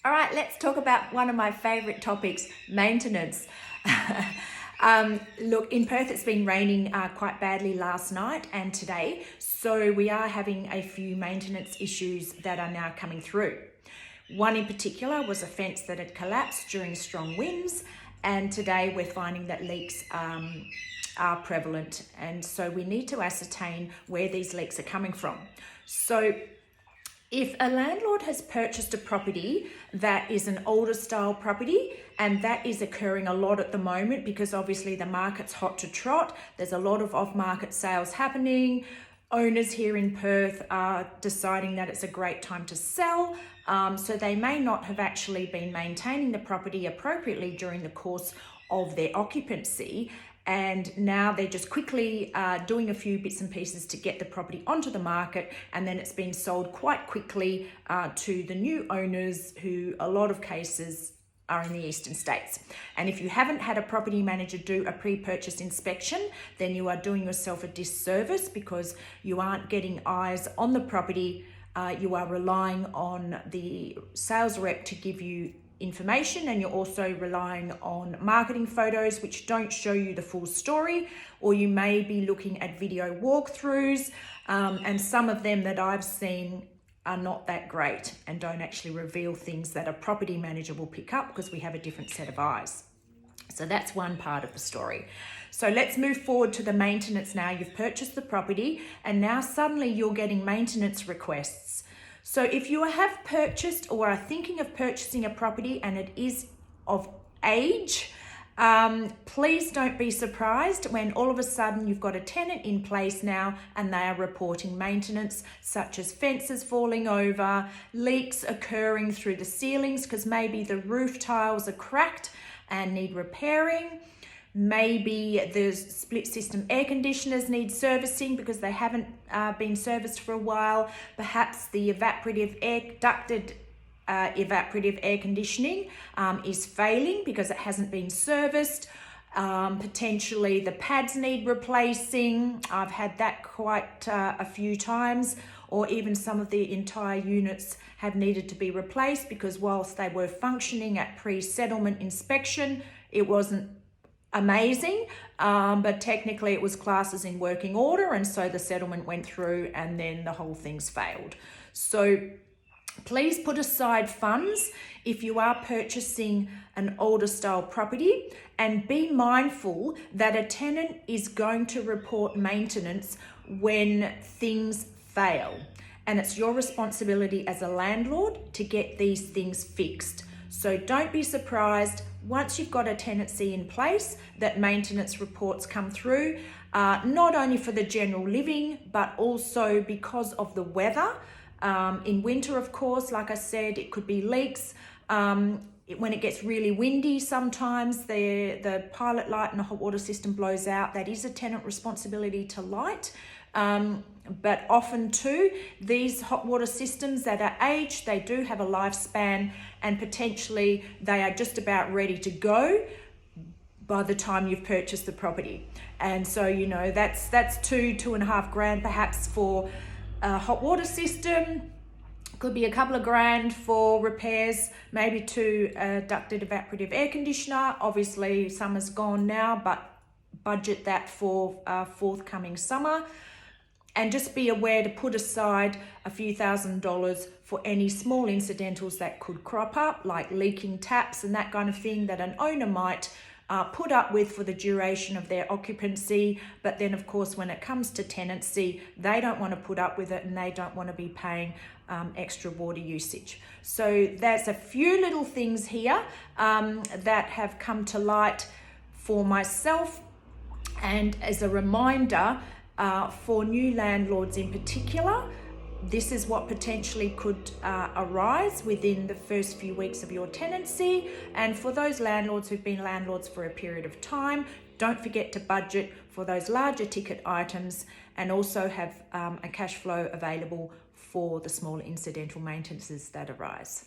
All right, let's talk about one of my favorite topics, maintenance. Look, in Perth, it's been raining quite badly last night and today. So we are having a few maintenance issues that are now coming through. One in particular was a fence that had collapsed during strong winds. And today we're finding that leaks are prevalent. And so we need to ascertain where these leaks are coming from. So if a landlord has purchased a property that is an older style property, and that is occurring a lot at the moment because obviously the market's hot to trot, there's a lot of off-market sales happening. Owners here in Perth are deciding that it's a great time to sell. So they may not have actually been maintaining the property appropriately during the course of their occupancy. And now they're just quickly doing a few bits and pieces to get the property onto the market, and then it's been sold quite quickly to the new owners, who a lot of cases are in the eastern states. And if you haven't had a property manager do a pre-purchase inspection, then you are doing yourself a disservice because you aren't getting eyes on the property. You are relying on the sales rep to give you information, and you're also relying on marketing photos which don't show you the full story, or you may be looking at video walkthroughs, and some of them that I've seen are not that great and don't actually reveal things that a property manager will pick up because we have a different set of eyes. So that's one part of the story. So let's move forward to the maintenance now. You've purchased the property and now suddenly you're getting maintenance requests. So if you have purchased or are thinking of purchasing a property and it is of age, please don't be surprised when all of a sudden you've got a tenant in place now and they are reporting maintenance, such as fences falling over, leaks occurring through the ceilings because maybe the roof tiles are cracked and need repairing. Maybe the split system air conditioners need servicing because they haven't been serviced for a while. Perhaps the ducted evaporative air conditioning is failing because it hasn't been serviced. Potentially the pads need replacing. I've had that quite a few times, or even some of the entire units have needed to be replaced because whilst they were functioning at pre-settlement inspection, it wasn't amazing, but technically it was classed as in working order, and so the settlement went through and then the whole thing's failed. So please put aside funds if you are purchasing an older style property, and be mindful that a tenant is going to report maintenance when things fail, and it's your responsibility as a landlord to get these things fixed. So don't be surprised once you've got a tenancy in place that maintenance reports come through, not only for the general living, but also because of the weather. In winter, of course, like I said, it could be leaks. When it gets really windy, sometimes the pilot light in the hot water system blows out. That is a tenant responsibility to light. But often too, these hot water systems that are aged, they do have a lifespan, and potentially they are just about ready to go by the time you've purchased the property. And so, you know, that's $2.5 grand perhaps for a hot water system. Could be a couple of grand for repairs, maybe to a ducted evaporative air conditioner. Obviously summer's gone now, but budget that for forthcoming summer. And just be aware to put aside a few $1,000s for any small incidentals that could crop up, like leaking taps and that kind of thing that an owner might put up with for the duration of their occupancy. But then of course, when it comes to tenancy, they don't want to put up with it and they don't want to be paying extra water usage. So there's a few little things here that have come to light for myself. And as a reminder, for new landlords in particular, this is what potentially could arise within the first few weeks of your tenancy. And for those landlords who've been landlords for a period of time, don't forget to budget for those larger ticket items, and also have a cash flow available for the smaller incidental maintenances that arise.